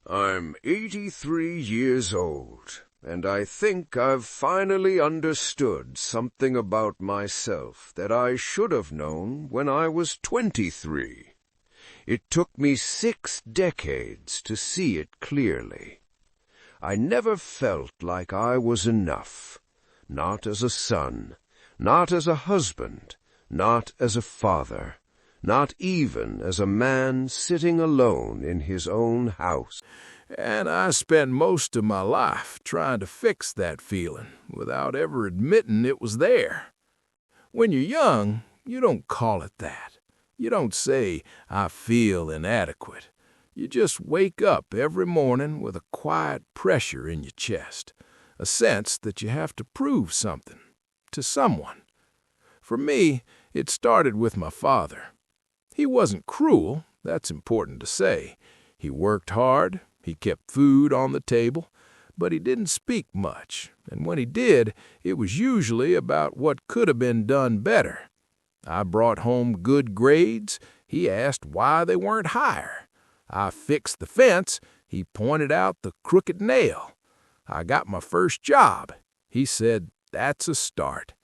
I'm 83 years old, and I think I've finally understood something about myself that I should have known when I was 23. It took me 6 decades to see it clearly. I never felt like I was enough, not as a son, not as a husband, not as a father, not even as a man sitting alone in his own house. And I spent most of my life trying to fix that feeling without ever admitting it was there. When you're young, you don't call it that. You don't say, I feel inadequate. You just wake up every morning with a quiet pressure in your chest, a sense that you have to prove something to someone. For me, it started with my father. He wasn't cruel, that's important to say. He worked hard, he kept food on the table, but he didn't speak much, and when he did, it was usually about what could have been done better. I brought home good grades, he asked why they weren't higher. I fixed the fence, he pointed out the crooked nail. I got my first job, he said, that's a start.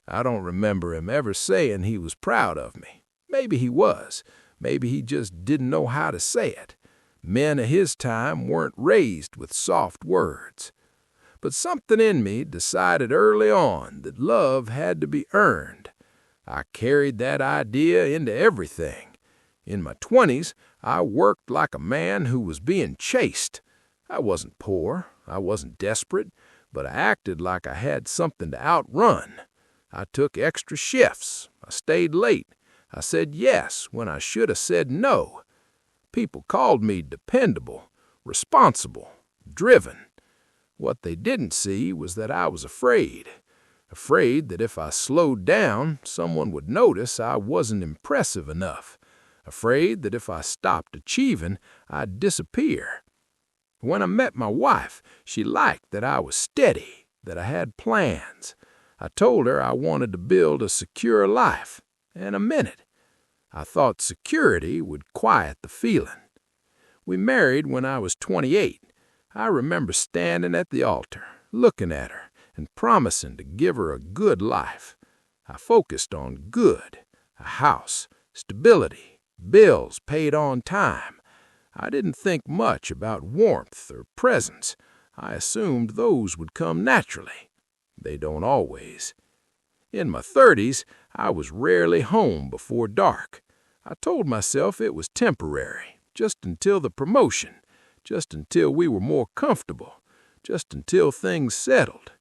I don't remember him ever saying he was proud of me. Maybe he was. Maybe he just didn't know how to say it. Men of his time weren't raised with soft words. But something in me decided early on that love had to be earned. I carried that idea into everything. In my 20s, I worked like a man who was being chased. I wasn't poor, I wasn't desperate, but I acted like I had something to outrun. I took extra shifts. I stayed late. I said yes when I should have said no. People called me dependable, responsible, driven. What they didn't see was that I was afraid that if I slowed down, someone would notice I wasn't impressive enough, afraid that if I stopped achieving, I'd disappear. When I met my wife, she liked that I was steady, that I had plans. I told her I wanted to build a secure life, and I meant it. I thought security would quiet the feeling. We married when I was 28. I remember standing at the altar, looking at her, and promising to give her a good life. I focused on good, a house, stability, bills paid on time. I didn't think much about warmth or presents. I assumed those would come naturally. They don't always. In my 30s, I was rarely home before dark. I told myself it was temporary, just until the promotion, just until we were more comfortable, just until things settled.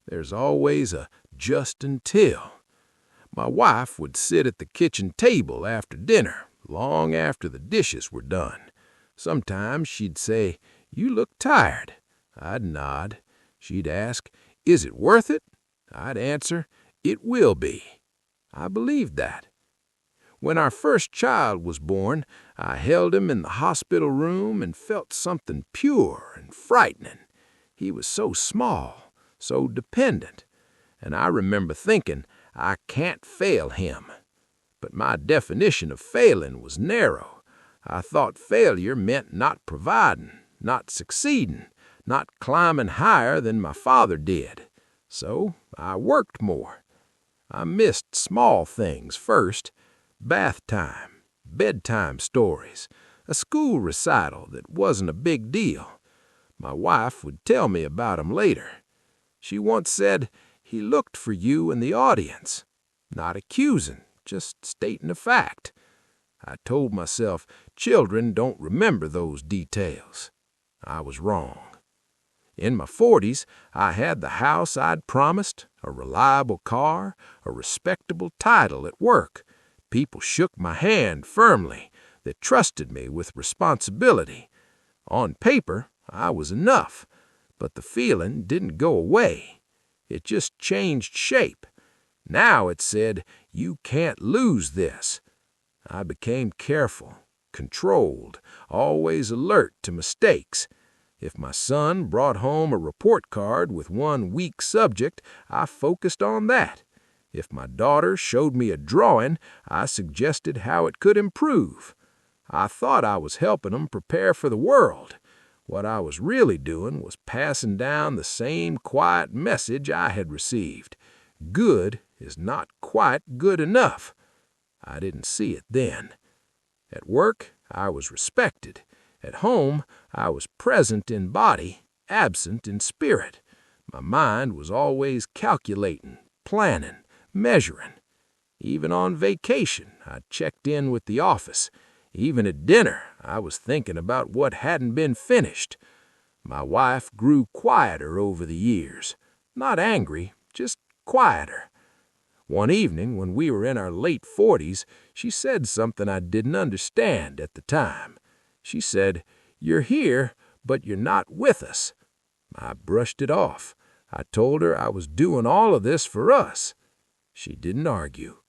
There's always a just until. My wife would sit at the kitchen table after dinner, long after the dishes were done. Sometimes she'd say, "You look tired." I'd nod. She'd ask, "Is it worth it?" I'd answer, "It will be." I believed that. When our first child was born, I held him in the hospital room and felt something pure and frightening. He was so small, so dependent, and I remember thinking, I can't fail him. But my definition of failing was narrow. I thought failure meant not providing, not succeeding, not climbing higher than my father did. So I worked more. I missed small things first. Bath time, bedtime stories, a school recital that wasn't a big deal. My wife would tell me about him later. She once said, "He looked for you in the audience." Not accusing, just stating a fact. I told myself children don't remember those details. I was wrong. In my 40s, I had the house I'd promised, a reliable car, a respectable title at work. People shook my hand firmly. They trusted me with responsibility. On paper, I was enough, but the feeling didn't go away. It just changed shape. Now it said, "You can't lose this." I became careful, controlled, always alert to mistakes. If my son brought home a report card with one weak subject, I focused on that. If my daughter showed me a drawing, I suggested how it could improve. I thought I was helping them prepare for the world, What I was really doing was passing down the same quiet message I had received. Good is not quite good enough. I didn't see it then. At work, I was respected. At home, I was present in body, absent in spirit. My mind was always calculating, planning, measuring. Even on vacation, I checked in with the office. Even at dinner, I was thinking about what hadn't been finished. My wife grew quieter over the years. Not angry, just quieter. One evening, when we were in our late 40s, she said something I didn't understand at the time. She said, "You're here, but you're not with us." I brushed it off. I told her I was doing all of this for us. She didn't argue.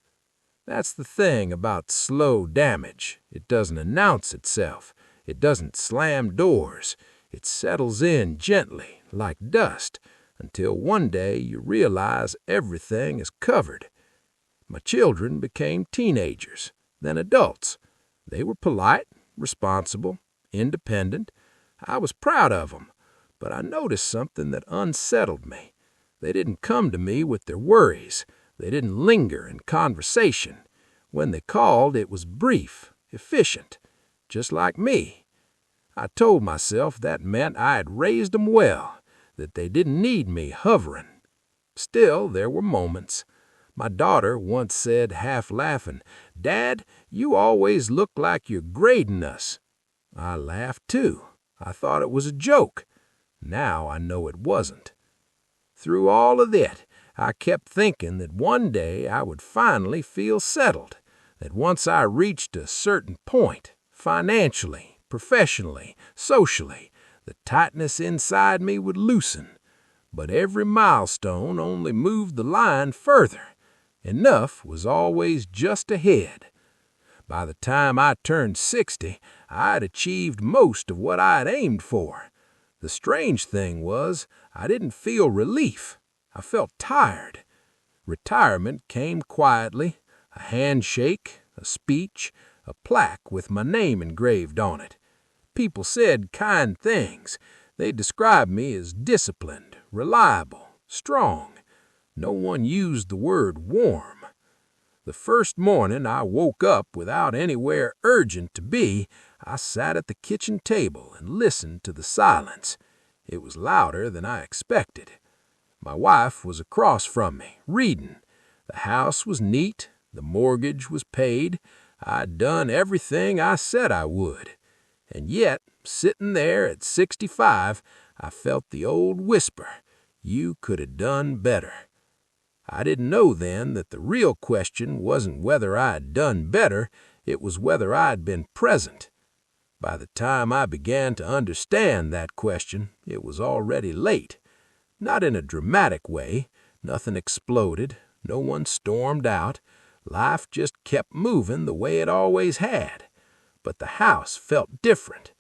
That's the thing about slow damage. It doesn't announce itself. It doesn't slam doors. It settles in gently, like dust, until one day you realize everything is covered. My children became teenagers, then adults. They were polite, responsible, independent. I was proud of them, but I noticed something that unsettled me. They didn't come to me with their worries. They didn't linger in conversation. When they called, it was brief, efficient, just like me. I told myself that meant I had raised them well, that they didn't need me hovering. Still, there were moments. My daughter once said, half laughing, "Dad, you always look like you're grading us." I laughed too. I thought it was a joke. Now I know it wasn't. Through all of it, I kept thinking that one day I would finally feel settled, that once I reached a certain point, financially, professionally, socially, the tightness inside me would loosen. But every milestone only moved the line further. Enough was always just ahead. By the time I turned 60, I had achieved most of what I had aimed for. The strange thing was, I didn't feel relief. I felt tired. Retirement came quietly, a handshake, a speech, a plaque with my name engraved on it. People said kind things. They described me as disciplined, reliable, strong. No one used the word warm. The first morning I woke up without anywhere urgent to be, I sat at the kitchen table and listened to the silence. It was louder than I expected. My wife was across from me, reading. The house was neat. The mortgage was paid. I'd done everything I said I would. And yet, sitting there at 65, I felt the old whisper, "You could have done better." I didn't know then that the real question wasn't whether I had done better, it was whether I had been present. By the time I began to understand that question, it was already late. Not in a dramatic way. Nothing exploded. No one stormed out. Life just kept moving the way it always had. But the house felt different.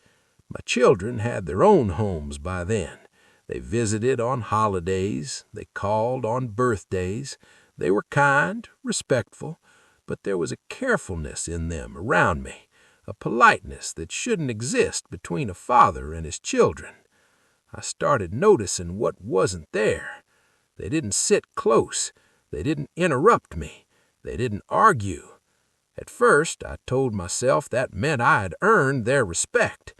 My children had their own homes by then. They visited on holidays. They called on birthdays. They were kind, respectful, but there was a carefulness in them around me, a politeness that shouldn't exist between a father and his children. I started noticing what wasn't there. They didn't sit close. They didn't interrupt me. They didn't argue. At first, I told myself that meant I had earned their respect.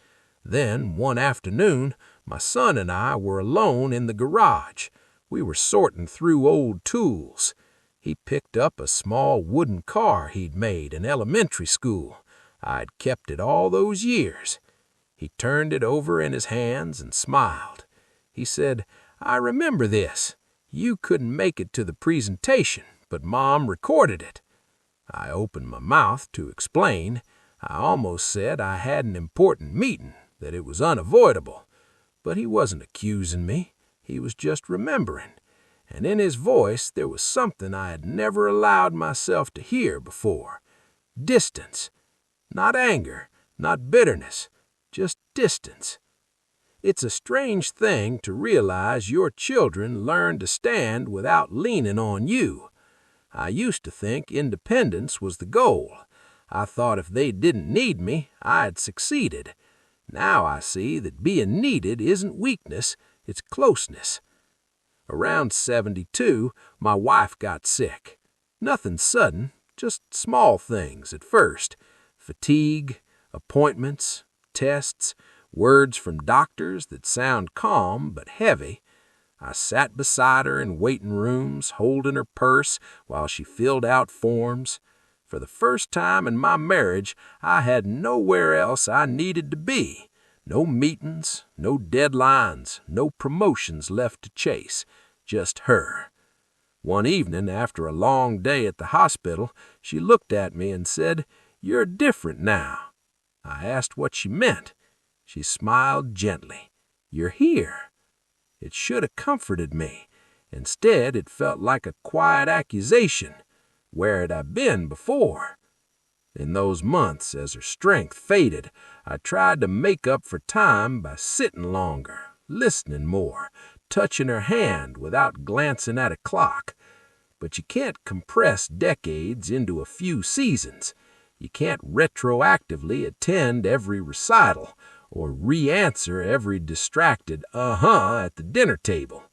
Then, one afternoon, my son and I were alone in the garage. We were sorting through old tools. He picked up a small wooden car he'd made in elementary school. I'd kept it all those years. He turned it over in his hands and smiled. He said, "I remember this. You couldn't make it to the presentation, but Mom recorded it." I opened my mouth to explain. I almost said I had an important meeting, that it was unavoidable. But he wasn't accusing me. He was just remembering. And in his voice there was something I had never allowed myself to hear before. Distance. Not anger, not bitterness, just distance. It's a strange thing to realize your children learn to stand without leaning on you. I used to think independence was the goal. I thought if they didn't need me, I had succeeded. Now I see that being needed isn't weakness, it's closeness. Around 72, my wife got sick. Nothing sudden, just small things at first. Fatigue, appointments, tests, words from doctors that sound calm but heavy. I sat beside her in waiting rooms, holding her purse while she filled out forms. For the first time in my marriage, I had nowhere else I needed to be. No meetings, no deadlines, no promotions left to chase. Just her. One evening, after a long day at the hospital, she looked at me and said, "You're different now." I asked what she meant. She smiled gently. "You're here." It should have comforted me. Instead, it felt like a quiet accusation. Where had I been before? In those months, as her strength faded, I tried to make up for time by sitting longer, listening more, touching her hand without glancing at a clock. But you can't compress decades into a few seasons. You can't retroactively attend every recital or re-answer every distracted at the dinner table.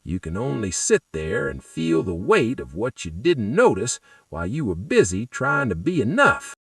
You can only sit there and feel the weight of what you didn't notice while you were busy trying to be enough.